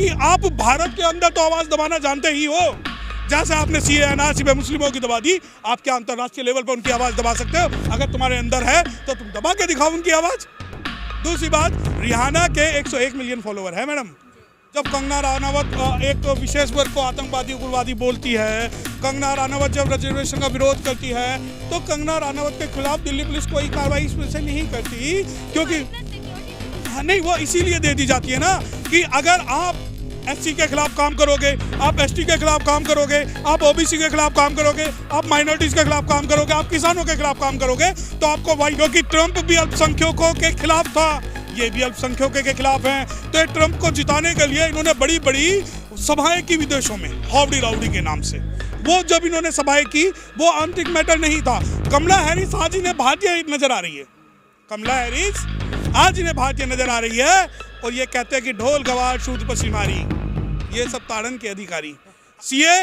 कि आप भारत के अंदर तो आवाज़ दबाना जानते ही हो। जैसे आपने सीए एनआरसी पे मुस्लिमों की दबा दी, आप क्या अंतर्राष्ट्रीय लेवल पर उनकी आवाज़ दबा सकते हो? अगर तुम्हारे अंदर है तो तुम दबा के दिखाओ उनकी आवाज़। दूसरी बात, रिहाना के 101 मिलियन फॉलोवर है मैडम। जब कंगना रनावत एक तो विशेष वर्ग को आतंकवादी उग्रवादी बोलती है, कंगना रनावत जब रिजर्वेशन का विरोध करती है, तो कंगना रनावत के खिलाफ दिल्ली पुलिस कोई कार्रवाई इस वजह से नहीं करती, क्योंकि नहीं, वो इसीलिए दे दी जाती है ना कि अगर आप एससी के खिलाफ काम करोगे, आप एसटी के खिलाफ काम करोगे, आप ओबीसी के खिलाफ काम करोगे, आप माइनॉरिटीज के खिलाफ काम करोगे, आप किसानों के खिलाफ काम करोगे, तो आपको वही, क्योंकि ट्रंप भी अल्पसंख्यकों के खिलाफ था, ये भी अल्पसंख्यकों के खिलाफ हैं। तो ये ट्रंप को जिताने के लिए इन्होंने बड़ी बड़ी सभाएं की विदेशों में, हाउडी राउडी के नाम से। वो जब इन्होंने सभाएं की, वो आंतरिक मैटर नहीं था। कमला हैरिस आज इन्हें भारतीय नजर आ रही है, कमला हैरिस आज इन्हें भारतीय नजर आ रही है, और ये कहते हैं कि ढोल गवार शूद पसीमारी, ये सब ताड़न के अधिकारी। सीए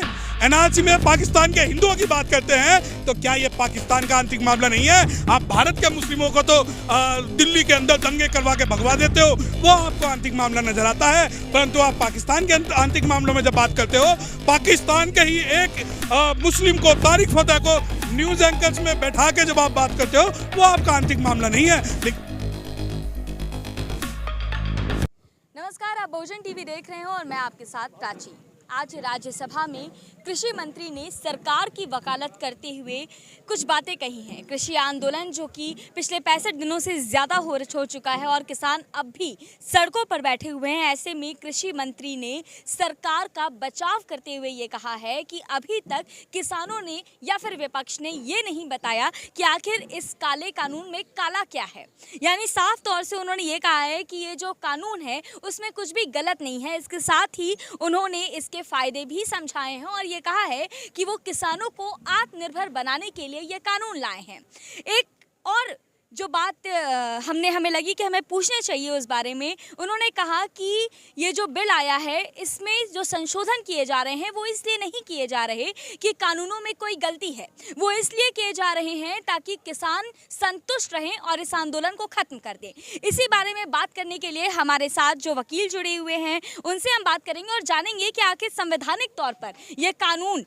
एनआरसी में पाकिस्तान के हिंदुओं की बात करते हैं, तो क्या ये पाकिस्तान का आंतरिक मामला नहीं है? आप भारत के मुस्लिमों को तो दिल्ली के अंदर दंगे करवा के भगवा देते हो, वो आपको आंतरिक मामला नजर आता है। परंतु आप पाकिस्तान के आंतरिक मामलों में जब बात करते हो, पाकिस्तान के ही एक मुस्लिम को, तारिक फतेह को न्यूज एंकर्स में बैठा के जब आप बात करते हो, वो आपका आंतरिक मामला नहीं है। नमस्कार, आप बहुजन टीवी देख रहे हो और मैं आपके साथ प्राची। आज राज्यसभा में कृषि मंत्री ने सरकार की वकालत करते हुए कुछ बातें कही हैं। कृषि आंदोलन जो कि पिछले 65 दिनों से ज़्यादा हो चुका है और किसान अब भी सड़कों पर बैठे हुए हैं, ऐसे में कृषि मंत्री ने सरकार का बचाव करते हुए ये कहा है कि अभी तक किसानों ने या फिर विपक्ष ने ये नहीं बताया कि आखिर इस काले कानून में काला क्या है। यानी साफ तौर से उन्होंने ये कहा है कि ये जो कानून है उसमें कुछ भी गलत नहीं है। इसके साथ ही उन्होंने इसके फायदे भी समझाए हैं और ये कहा है कि वो किसानों को आत्मनिर्भर बनाने के लिए ये कानून लाए हैं। एक और जो बात हमें लगी कि हमें पूछने चाहिए उस बारे में, उन्होंने कहा कि ये जो बिल आया है इसमें जो संशोधन किए जा रहे हैं वो इसलिए नहीं किए जा रहे कि कानूनों में कोई गलती है, वो इसलिए किए जा रहे हैं ताकि किसान संतुष्ट रहें और इस आंदोलन को ख़त्म कर दें। इसी बारे में बात करने के लिए हमारे साथ जो वकील जुड़े हुए हैं उनसे हम बात करेंगे और जानेंगे कि आखिर संवैधानिक तौर पर यह कानून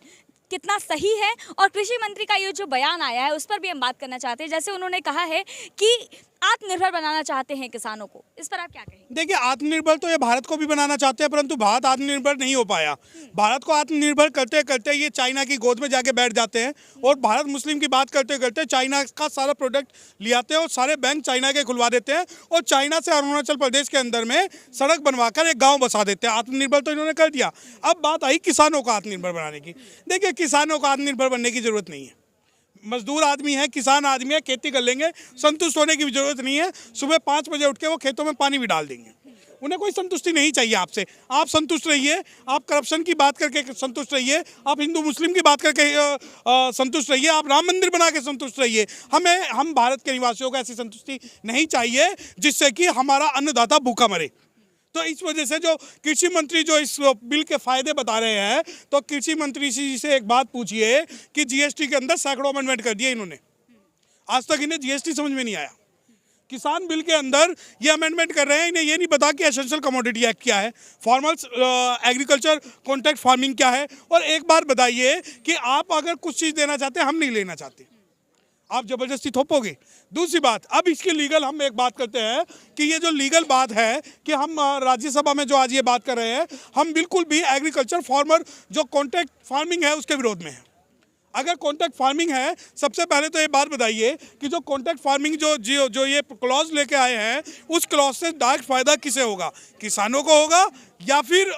कितना सही है। और कृषि मंत्री का ये जो बयान आया है उस पर भी हम बात करना चाहते हैं। जैसे उन्होंने कहा है कि आत्मनिर्भर बनाना चाहते हैं किसानों को, इस पर आप क्या कहेंगे? देखिए, आत्मनिर्भर तो ये भारत को भी बनाना चाहते हैं, परंतु भारत आत्मनिर्भर नहीं हो पाया। भारत को आत्मनिर्भर करते करते ये चाइना की गोद में जाके बैठ जाते हैं और भारत मुस्लिम की बात करते करते चाइना का सारा प्रोडक्ट ले आते हैं और सारे बैंक चाइना के खुलवा देते हैं और चाइना से अरुणाचल प्रदेश के अंदर में सड़क बनवाकर एक गाँव बसा देते हैं। आत्मनिर्भर तो इन्होंने कर दिया। अब बात आई किसानों को आत्मनिर्भर बनाने की। देखिए, किसानों को आत्मनिर्भर बनने की जरूरत नहीं है। मजदूर आदमी है, किसान आदमी है, खेती कर लेंगे, संतुष्ट होने की भी जरूरत नहीं है। सुबह 5 बजे उठ के वो खेतों में पानी भी डाल देंगे, उन्हें कोई संतुष्टि नहीं चाहिए आपसे। आप संतुष्ट रहिए, आप करप्शन की बात करके संतुष्ट रहिए, आप हिंदू मुस्लिम की बात करके संतुष्ट रहिए, आप राम मंदिर बना के संतुष्ट रहिए। हम भारत के निवासियों को ऐसी संतुष्टि नहीं चाहिए जिससे कि हमारा अन्नदाता भूखा मरे। तो इस वजह से जो कृषि मंत्री जो इस बिल के फायदे बता रहे हैं, तो कृषि मंत्री जी से एक बात पूछिए कि जीएसटी के अंदर सैकड़ों अमेंडमेंट कर दिए इन्होंने, आज तक इन्हें जीएसटी समझ में नहीं आया। किसान बिल के अंदर ये अमेंडमेंट कर रहे हैं, इन्हें ये नहीं पता कि एसेंशियल कमोडिटी एक्ट क्या है, फॉर्मल एग्रीकल्चर कॉन्ट्रैक्ट फार्मिंग क्या है। और एक बात बताइए कि आप अगर कुछ चीज़ देना चाहते हैं, हम नहीं लेना चाहते, आप जबरदस्ती थोपोगे। दूसरी बात, अब इसके लीगल हम एक बात करते हैं कि ये जो लीगल बात है कि हम राज्यसभा में जो आज ये बात कर रहे हैं, हम बिल्कुल भी एग्रीकल्चर फार्मर जो कॉन्ट्रैक्ट फार्मिंग है उसके विरोध में है। अगर कॉन्ट्रैक्ट फार्मिंग है, सबसे पहले तो ये बात बताइए कि जो कॉन्ट्रैक्ट फार्मिंग जो ये क्लॉज लेके आए हैं, उस क्लॉज से डायरेक्ट फायदा किसे होगा? किसानों को होगा या फिर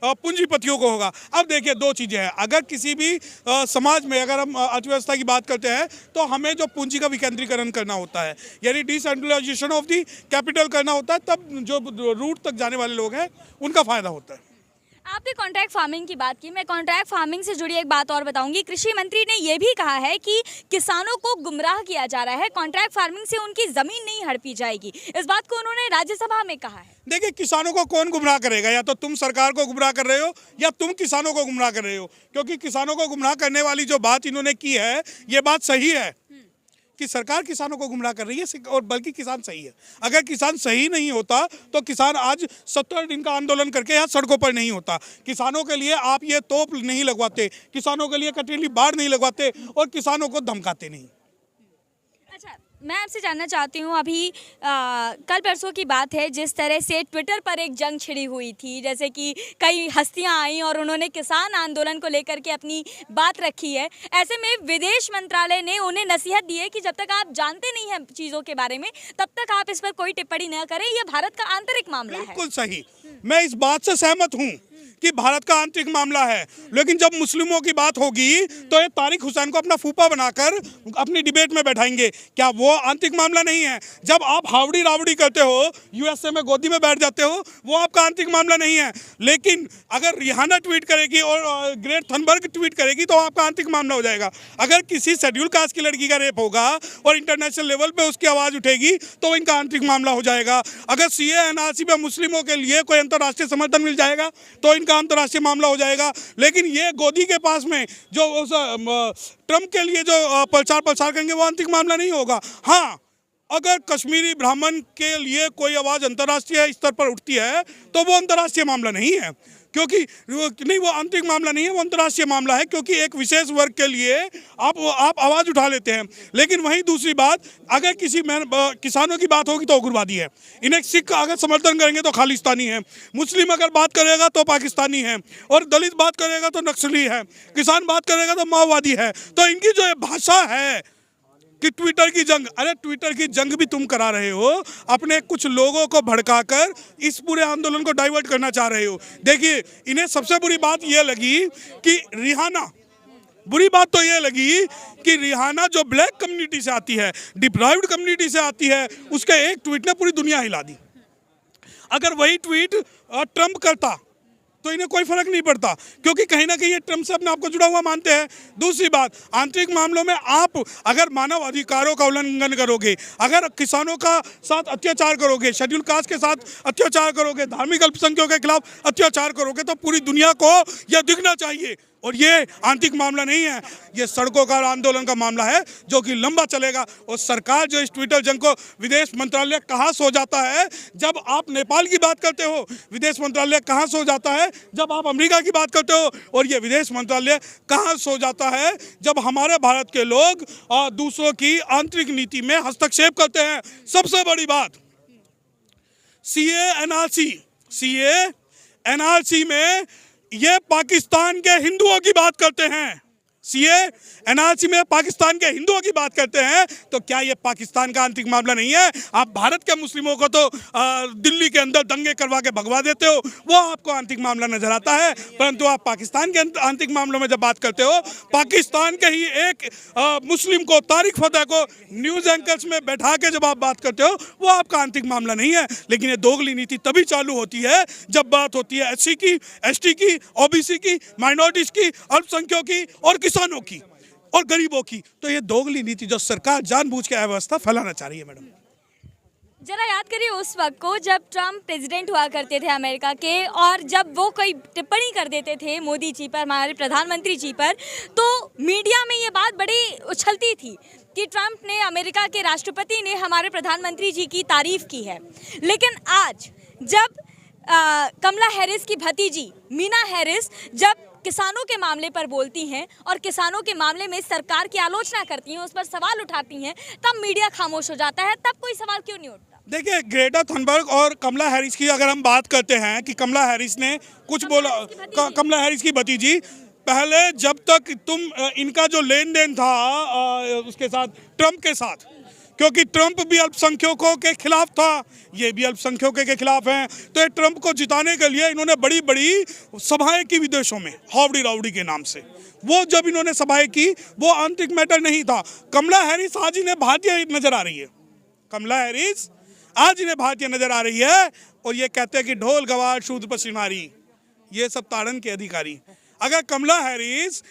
पूंजीपतियों को होगा? अब देखिए, दो चीज़ें हैं। अगर किसी भी समाज में अगर हम अर्थव्यवस्था की बात करते हैं तो हमें जो पूंजी का विकेंद्रीकरण करना होता है, यानी डिसेंट्रलाइजेशन ऑफ दी कैपिटल करना होता है, तब जो रूट तक जाने वाले लोग हैं उनका फायदा होता है। आपने कॉन्ट्रैक्ट फार्मिंग की बात की, मैं कॉन्ट्रैक्ट फार्मिंग से जुड़ी एक बात और बताऊंगी। कृषि मंत्री ने यह भी कहा है कि किसानों को गुमराह किया जा रहा है, कॉन्ट्रैक्ट फार्मिंग से उनकी जमीन नहीं हड़पी जाएगी। इस बात को उन्होंने राज्यसभा में कहा है। देखिए, किसानों को कौन गुमराह करेगा? या तो तुम सरकार को गुमराह कर रहे हो या तुम किसानों को गुमराह कर रहे हो, क्योंकि किसानों को गुमराह करने वाली जो बात इन्होंने की है, ये बात सही है। कि सरकार किसानों को गुमराह कर रही है और बल्कि किसान सही है। अगर किसान सही नहीं होता तो किसान आज 70 दिन का आंदोलन करके यहाँ सड़कों पर नहीं होता। किसानों के लिए आप ये तोप नहीं लगवाते, किसानों के लिए कटीली बाड़ नहीं लगवाते और किसानों को धमकाते नहीं। अच्छा, मैं आपसे जानना चाहती हूँ, अभी कल परसों की बात है, जिस तरह से ट्विटर पर एक जंग छिड़ी हुई थी, जैसे कि कई हस्तियां आई और उन्होंने किसान आंदोलन को लेकर के अपनी बात रखी है। ऐसे में विदेश मंत्रालय ने उन्हें नसीहत दी है कि जब तक आप जानते नहीं हैं चीज़ों के बारे में तब तक आप इस पर कोई टिप्पणी न करें, यह भारत का आंतरिक मामला है। बिल्कुल सही, मैं इस बात से सहमत हूँ कि भारत का आंतरिक मामला है, लेकिन जब मुस्लिमों की बात होगी तो ये तारिक हुसैन को अपना फूफा बनाकर अपनी डिबेट में बैठाएंगे। क्या वो आंतरिक मामला नहीं है? जब आप हावड़ी रावड़ी करते हो, यूएसए में गोदी में बैठ जाते हो, वो आपका आंतरिक मामला नहीं है। लेकिन अगर रिहाना ट्वीट करेगी और ग्रेट थनबर्ग ट्वीट करेगी तो आपका आंतरिक मामला हो जाएगा। अगर किसी शेड्यूल कास्ट की लड़की का रेप होगा और इंटरनेशनल लेवल पे उसकी आवाज़ उठेगी तो इनका आंतरिक मामला हो जाएगा। अगर सीए एनआरसी में मुस्लिमों के लिए कोई अंतर्राष्ट्रीय समर्थन मिल जाएगा तो इनका अंतर्राष्ट्रीय मामला हो जाएगा। लेकिन ये गोदी के पास में जो उस ट्रंप के लिए जो प्रचार करेंगे वो आंतरिक मामला नहीं होगा। हाँ, अगर कश्मीरी ब्राह्मण के लिए कोई आवाज़ अंतर्राष्ट्रीय स्तर पर उठती है तो वो अंतर्राष्ट्रीय मामला नहीं है, क्योंकि वो आंतरिक मामला नहीं है, वो अंतर्राष्ट्रीय मामला है, क्योंकि एक विशेष वर्ग के लिए आप आवाज़ उठा लेते हैं। लेकिन वहीं दूसरी बात, अगर किसी किसानों की बात होगी तो उग्रवादी है, इन्हें सिख अगर समर्थन करेंगे तो खालिस्तानी है, मुस्लिम अगर बात करेगा तो पाकिस्तानी है, और दलित बात करेगा तो नक्सली है, किसान बात करेगा तो माओवादी है। तो इनकी जो भाषा है कि ट्विटर की जंग, अरे ट्विटर की जंग भी तुम करा रहे हो, अपने कुछ लोगों को भड़काकर इस पूरे आंदोलन को डाइवर्ट करना चाह रहे हो। देखिए, इन्हें सबसे बुरी बात यह लगी कि रिहाना जो ब्लैक कम्युनिटी से आती है, डिप्राइव्ड कम्युनिटी से आती है, उसके एक ट्वीट ने पूरी दुनिया हिला दी। अगर वही ट्वीट ट्रंप करता तो इन्हें कोई फर्क नहीं पड़ता, क्योंकि कहीं ना कहीं ये ट्रंप से अपने आप को जुड़ा हुआ मानते हैं। दूसरी बात, आंतरिक मामलों में आप अगर मानव अधिकारों का उल्लंघन करोगे, अगर किसानों का साथ अत्याचार करोगे, शेड्यूल कास्ट के साथ अत्याचार करोगे, धार्मिक अल्पसंख्यकों के खिलाफ अत्याचार करोगे तो पूरी दुनिया को यह दिखना चाहिए। और ये आंतरिक मामला नहीं है, ये सड़कों का आंदोलन का मामला है जो कि लंबा चलेगा। और सरकार जो इस ट्विटर जंग को, विदेश मंत्रालय कहाँ सो जाता है जब आप नेपाल की बात करते हो, विदेश मंत्रालय कहाँ सो जाता है जब आप अमेरिका की बात करते हो, और ये विदेश मंत्रालय कहाँ सो जाता है जब हमारे भारत के लोग दूसरों की आंतरिक नीति में हस्तक्षेप करते हैं। सबसे बड़ी बात, सीए एनआरसी में ये पाकिस्तान के हिंदुओं की बात करते हैं, सीए एनआरसी में पाकिस्तान के हिंदुओं की बात करते हैं, तो क्या ये पाकिस्तान का आंतरिक मामला नहीं है? आप भारत के मुस्लिमों को तो दिल्ली के अंदर दंगे करवा के भगवा देते हो, वो आपको आंतरिक मामला नजर आता है, परंतु आप पाकिस्तान के आंतरिक मामलों में जब बात करते हो, पाकिस्तान के ही एक मुस्लिम को, तारिक फतेह को न्यूज़ एंकर्स में बैठा के जब आप बात करते हो, वो आपका आंतरिक मामला नहीं है। लेकिन ये दोगली नीति तभी चालू होती है जब बात होती है एससी की, एसटी की, ओबीसी की, माइनॉरिटीज की, अल्पसंख्यकों की और किसानों की और गरीबों की। तो ये दोगली नीति जो सरकार जानबूझ के अव्यवस्था फैलाना चाह रही है। मैडम, जरा याद करिए उस वक्त को जब ट्रंप प्रेसिडेंट हुआ करते थे अमेरिका के, और जब वो कोई टिप्पणी कर देते थे मोदी जी पर, हमारे प्रधानमंत्री जी पर, तो मीडिया में ये बात बड़ी उछलती थी कि ट्रंप ने, अमेरिका के राष्ट्रपति ने हमारे प्रधानमंत्री जी की तारीफ की है। लेकिन आज जब कमला हैरिस की भतीजी मीना हैरिस जब किसानों के मामले पर बोलती हैं और किसानों के मामले में सरकार की आलोचना करती हैं, उस पर सवाल उठाती हैं, तब मीडिया खामोश हो जाता है। तब कोई सवाल क्यों नहीं उठता? देखिए, ग्रेटा थनबर्ग और कमला हैरिस की अगर हम बात करते हैं कि कमला हैरिस ने कुछ बोला, कमला हैरिस की भतीजी, पहले जब तक इनका जो लेन देन था उसके साथ, ट्रंप के साथ, क्योंकि ट्रंप भी अल्पसंख्यकों के खिलाफ था, ये भी अल्पसंख्यकों के खिलाफ हैं, तो ये ट्रंप को जिताने के लिए इन्होंने बड़ी बड़ी सभाएं की विदेशों में, हावड़ी रावड़ी के नाम से। वो जब इन्होंने सभाएं की, वो आंतरिक मैटर नहीं था। कमला हैरिस आज इन्हें भारतीय नजर आ रही है, कमला हैरिस आज इन्हें भारतीय नजर आ रही है, और ये कहते हैं कि ढोल गवार शूद्र पसीनारी, ये सब ताड़न के अधिकारी। अगर कमला हैरिस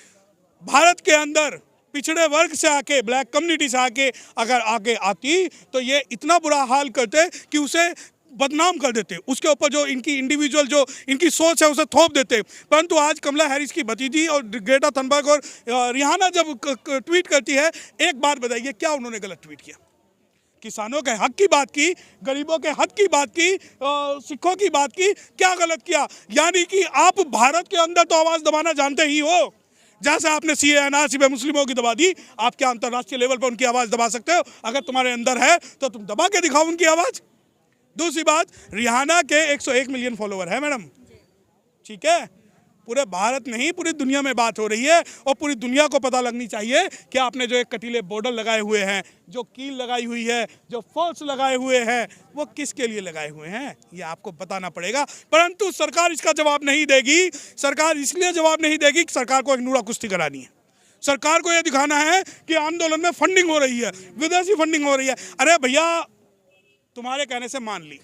भारत के अंदर पिछड़े वर्ग से आके, ब्लैक कम्युनिटी से आके अगर आगे आती, तो ये इतना बुरा हाल करते कि उसे बदनाम कर देते, उसके ऊपर जो इनकी इंडिविजुअल जो इनकी सोच है उसे थोप देते। परंतु आज कमला हैरिस की भतीजी और ग्रेटा थनबर्ग और रिहाना जब ट्वीट करती है, एक बात बताइए क्या उन्होंने गलत ट्वीट किया? किसानों के हक की बात की, गरीबों के हक की बात की, सिखों की बात की, क्या गलत किया? यानी कि आप भारत के अंदर तो आवाज़ दबाना जानते ही हो। जैसे आपने सीए एनआरसी पे मुस्लिमों की दबा दी, आप क्या अंतर्राष्ट्रीय लेवल पर उनकी आवाज़ दबा सकते हो? अगर तुम्हारे अंदर है तो तुम दबा के दिखाओ उनकी आवाज़। दूसरी बात, रिहाना के 101 मिलियन फॉलोवर है मैडम, ठीक है? पूरे भारत नहीं पूरी दुनिया में बात हो रही है और पूरी दुनिया को पता लगनी चाहिए कि आपने जो एक कटीले बॉर्डर लगाए हुए हैं, जो कील लगाई हुई है, जो फॉल्स लगाए हुए हैं, वो किसके लिए लगाए हुए हैं ये आपको बताना पड़ेगा। परंतु सरकार इसका जवाब नहीं देगी। सरकार इसलिए जवाब नहीं देगी कि सरकार को एक नूरा कुश्ती करानी है। सरकार को यह दिखाना है कि आंदोलन में फंडिंग हो रही है, विदेशी फंडिंग हो रही है। अरे भैया, तुम्हारे कहने से मान ली,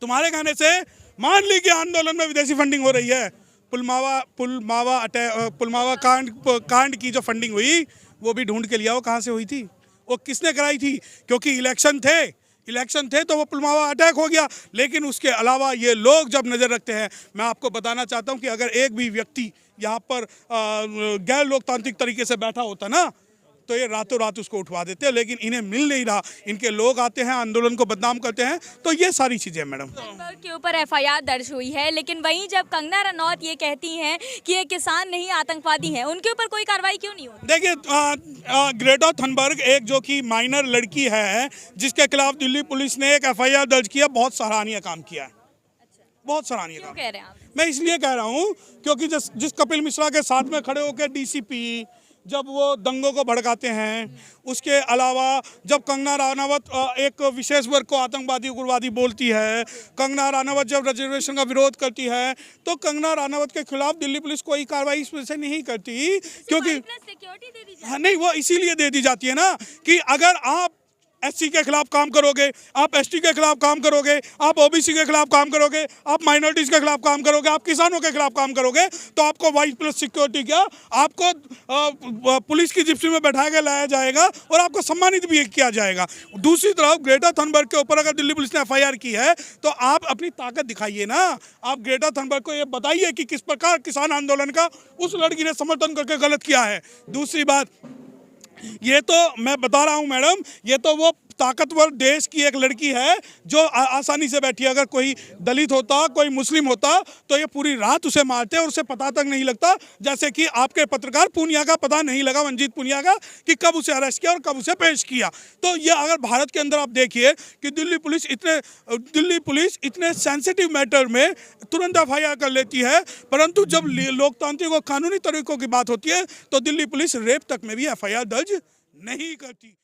तुम्हारे कहने से मान ली कि आंदोलन में विदेशी फंडिंग हो रही है। पुलवामा कांड की जो फंडिंग हुई वो भी ढूंढ के लिया, वो कहाँ से हुई थी, वो किसने कराई थी? क्योंकि इलेक्शन थे तो वो पुलवामा अटैक हो गया। लेकिन उसके अलावा ये लोग जब नज़र रखते हैं, मैं आपको बताना चाहता हूँ कि अगर एक भी व्यक्ति यहाँ पर गैर लोकतांत्रिक तरीके से बैठा होता ना, तो ये रातों रात उसको उठवा देते हैं। लेकिन इन्हें मिल नहीं रहा, इनके लोग आते हैं, आंदोलन को बदनाम करते हैं। तो ये सारी चीज़ें मैडम के ऊपर एफआईआर दर्ज हुई है, लेकिन वहीं जब कंगना रनौत ये कहती हैं कि ये किसान नहीं आतंकवादी हैं, उनके ऊपर कोई कार्रवाई क्यों नहीं होती? देखिए, ग्रेटा थनबर्ग एक जो कि माइनर लड़की है, जिसके खिलाफ दिल्ली पुलिस ने एक एफआईआर दर्ज किया, बहुत सराहनीय काम किया है। बहुत सराहनीय काम कह रहे हैं आप? मैं इसलिए कह रहा हूँ क्योंकि जिस कपिल मिश्रा के साथ में खड़े होकर डीसीपी जब वो दंगों को भड़काते हैं, उसके अलावा जब कंगना रनावत एक विशेष वर्ग को आतंकवादी उग्रवादी बोलती है, कंगना रनावत जब रिजर्वेशन का विरोध करती है, तो कंगना रनावत के खिलाफ दिल्ली पुलिस कोई कार्रवाई इस वजह से नहीं करती क्योंकि सिक्योरिटी दे दी जाती है। हाँ, नहीं, वो इसीलिए दे दी जाती है ना कि अगर आप एससी के खिलाफ काम करोगे, आप एसटी के खिलाफ काम करोगे, आप ओबीसी के खिलाफ काम करोगे, आप माइनॉरिटीज़ के खिलाफ काम करोगे, आप किसानों के खिलाफ काम करोगे, तो आपको वाइस प्लस सिक्योरिटी क्या, आपको पुलिस की जिप्सी में बैठा के लाया जाएगा और आपको सम्मानित भी किया जाएगा। दूसरी तरफ ग्रेटा थनबर्ग के ऊपर अगर दिल्ली पुलिस ने एफआईआर की है, तो आप अपनी ताकत दिखाइए ना। आप ग्रेटा थनबर्ग को ये बताइए कि किस प्रकार किसान आंदोलन का उस लड़की ने समर्थन करके गलत किया है। दूसरी बात, ये तो मैं बता रहा हूँ मैडम, ये तो वो ताकतवर देश की एक लड़की है जो आसानी से बैठी है। अगर कोई दलित होता, कोई मुस्लिम होता, तो ये पूरी रात उसे मारते और उसे पता तक नहीं लगता। जैसे कि आपके पत्रकार पूनिया का पता नहीं लगा, मंजीत पूनिया का, कि कब उसे अरेस्ट किया और कब उसे पेश किया। तो ये अगर भारत के अंदर आप देखिए कि दिल्ली पुलिस इतने सेंसिटिव मैटर में तुरंत एफआईआर कर लेती है, परंतु जब लोकतांत्रिक और कानूनी तरीकों की बात होती है तो दिल्ली पुलिस रेप तक में भी एफआईआर दर्ज नहीं करती।